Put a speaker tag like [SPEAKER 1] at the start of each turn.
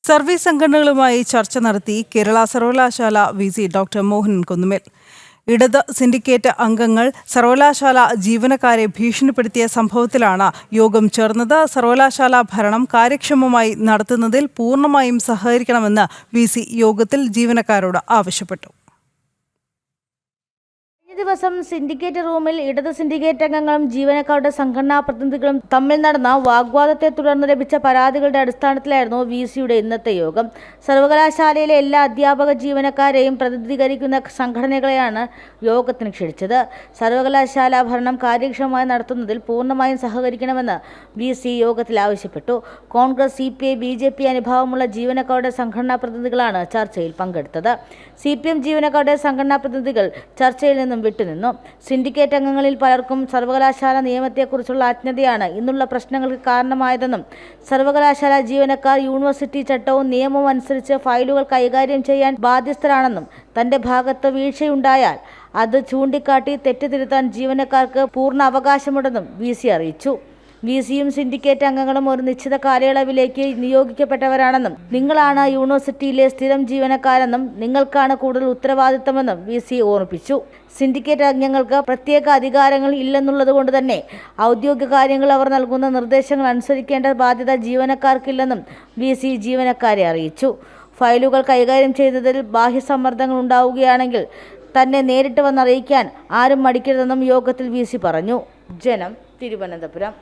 [SPEAKER 1] Service സംഘടനകളുമായി ചർച്ച നടത്തി കേരള സർവകലാശാല വിസി ഡോക്ടർ മോഹനൻ കുന്നുമേൽ. ഇടത് സിൻഡിക്കേറ്റ് അംഗങ്ങൾ സർവകലാശാല ജീവനക്കാരെ ഭീഷണിപ്പെടുത്തിയ സംഭവത്തിലാണ് യോഗം ചേർന്നത്. സർവകലാശാല ഭരണം കാര്യക്ഷമമായി നടത്തുന്നതിൽ പൂർണ്ണമായും സഹകരിക്കണമെന്ന് വിസി യോഗത്തിൽ ജീവനക്കാരോട് ആവശ്യപ്പെട്ടു.
[SPEAKER 2] ദിവസം സിൻഡിക്കേറ്റ് റൂമിൽ ഇടത് സിൻഡിക്കേറ്റ് അംഗങ്ങളും ജീവനക്കാരുടെ സംഘടനാ പ്രതിനിധികളും തമ്മിൽ നടന്ന വാഗ്വാദത്തെ തുടർന്ന് ലഭിച്ച പരാതികളുടെ അടിസ്ഥാനത്തിലായിരുന്നു വിസിയുടെ ഇന്നത്തെ യോഗം. സർവകലാശാലയിലെ എല്ലാ അധ്യാപക ജീവനക്കാരെയും പ്രതിനിധീകരിക്കുന്ന സംഘടനകളെയാണ് യോഗത്തിന് ക്ഷണിച്ചത്. സർവകലാശാല ഭരണം കാര്യക്ഷമമായി നടത്തുന്നതിൽ പൂർണ്ണമായും സഹകരിക്കണമെന്ന് വിസി യോഗത്തിൽ ആവശ്യപ്പെട്ടു. കോൺഗ്രസ്, CPI, BJP അനുഭാവമുള്ള ജീവനക്കാരുടെ സംഘടനാ പ്രതിനിധികളാണ് ചർച്ചയിൽ പങ്കെടുത്തത്. CPM ജീവനക്കാരുടെ സംഘടനാ പ്രതിനിധികൾ ചർച്ചയിൽ നിന്നും വിട്ടുനിന്നു. സിൻഡിക്കേറ്റ് അംഗങ്ങളിൽ പലർക്കും സർവകലാശാല നിയമത്തെക്കുറിച്ചുള്ള അജ്ഞതയാണ് ഇന്നുള്ള പ്രശ്നങ്ങൾക്ക് കാരണമായതെന്നും സർവകലാശാല ജീവനക്കാർ യൂണിവേഴ്സിറ്റി ചട്ടവും നിയമവും അനുസരിച്ച് ഫയലുകൾ കൈകാര്യം ചെയ്യാൻ ബാധ്യസ്ഥരാണെന്നും തന്റെ ഭാഗത്ത് വീഴ്ചയുണ്ടായാൽ അത് ചൂണ്ടിക്കാട്ടി തെറ്റ് തിരുത്താൻ ജീവനക്കാർക്ക് പൂർണ്ണ അവകാശമുണ്ടെന്നും വിസി അറിയിച്ചു. വിസിയും സിൻഡിക്കേറ്റ് അംഗങ്ങളും ഒരു നിശ്ചിത കാലയളവിലേക്ക് നിയോഗിക്കപ്പെട്ടവരാണെന്നും നിങ്ങളാണ് യൂണിവേഴ്സിറ്റിയിലെ സ്ഥിരം ജീവനക്കാരെന്നും നിങ്ങൾക്കാണ് കൂടുതൽ ഉത്തരവാദിത്തമെന്നും വിസി ഓർമ്മിപ്പിച്ചു. സിൻഡിക്കേറ്റ് അംഗങ്ങൾക്ക് പ്രത്യേക അധികാരങ്ങൾ ഇല്ലെന്നുള്ളതുകൊണ്ട് തന്നെ ഔദ്യോഗിക കാര്യങ്ങൾ അവർ നൽകുന്ന നിർദ്ദേശങ്ങൾ അനുസരിക്കേണ്ട ബാധ്യത ജീവനക്കാർക്കില്ലെന്നും വിസി ജീവനക്കാരെ അറിയിച്ചു. ഫയലുകൾ കൈകാര്യം ചെയ്യുന്നതിൽ ബാഹ്യസമ്മർദ്ദങ്ങൾ ഉണ്ടാവുകയാണെങ്കിൽ തന്നെ നേരിട്ട് വന്നറിയിക്കാൻ ആരും മടിക്കരുതെന്നും യോഗത്തിൽ വിസി പറഞ്ഞു. ജനം, തിരുവനന്തപുരം.